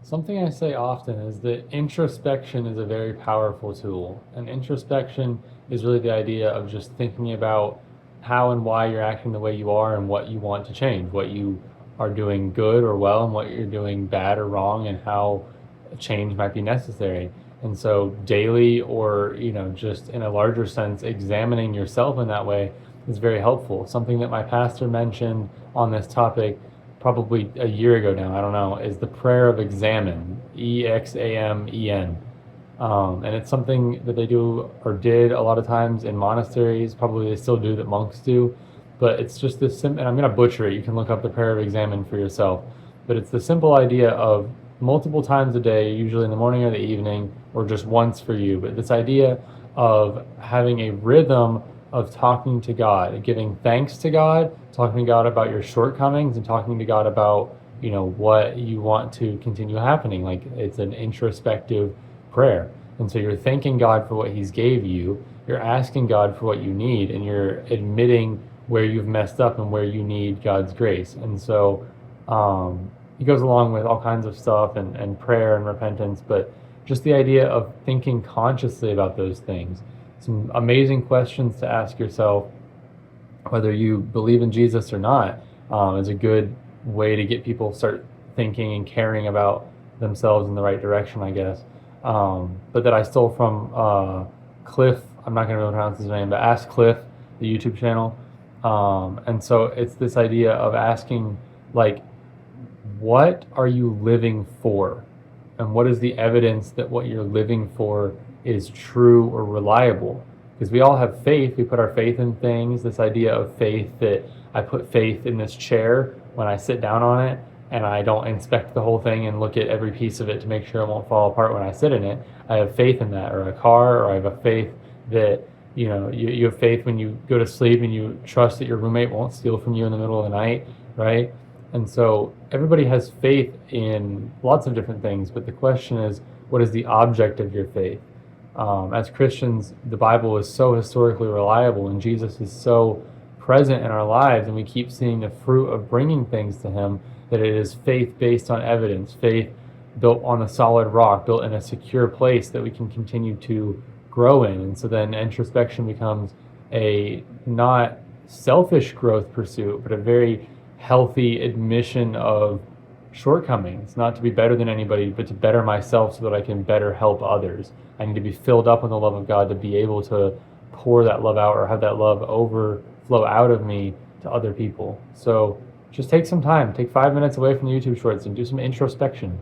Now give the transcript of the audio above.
Something I say often is that introspection is a very powerful tool. And introspection is really the idea of just thinking about how and why you're acting the way you are and what you want to change, what you are doing good or well and what you're doing bad or wrong and how a change might be necessary. And so daily or, just in a larger sense, examining yourself in that way is very helpful. Something that my pastor mentioned on this topic probably a year ago now, I don't know, is the prayer of examen, Examen. And it's something that they do or did a lot of times in monasteries, probably they still do, that monks do. But it's just this, and I'm going to butcher it, you can look up the prayer of examen for yourself. But it's the simple idea of multiple times a day, usually in the morning or the evening, or just once for you. But this idea of having a rhythm of talking to God, giving thanks to God, talking to God about your shortcomings, and talking to God about, what you want to continue happening. Like, it's an introspective prayer. And so you're thanking God for what He's gave you, you're asking God for what you need, and you're admitting where you've messed up and where you need God's grace. And so it goes along with all kinds of stuff and prayer and repentance, but just the idea of thinking consciously about those things. Some amazing questions to ask yourself, whether you believe in Jesus or not, is a good way to get people start thinking and caring about themselves in the right direction, I guess. But that I stole from Cliff. I'm not going to be able to pronounce his name, but Ask Cliff, the YouTube channel. And so it's this idea of asking, like, what are you living for? And what is the evidence that what you're living for is true or reliable? Because we all have faith. We put our faith in things. This idea of faith, that I put faith in this chair when I sit down on it, and I don't inspect the whole thing and look at every piece of it to make sure it won't fall apart when I sit in it. I have faith in that. Or a car, or I have a faith that, you have faith when you go to sleep and you trust that your roommate won't steal from you in the middle of the night, right? And so everybody has faith in lots of different things, but the question is, what is the object of your faith? As Christians, the Bible is so historically reliable, and Jesus is so present in our lives, and we keep seeing the fruit of bringing things to Him, that it is faith based on evidence, faith built on a solid rock, built in a secure place that we can continue to grow in. And so then introspection becomes a not selfish growth pursuit, but a very healthy admission of shortcomings, not to be better than anybody, but to better myself so that I can better help others. I need to be filled up with the love of God to be able to pour that love out, or have that love overflow out of me to other people. So just take some time, take 5 minutes away from the YouTube shorts and do some introspection.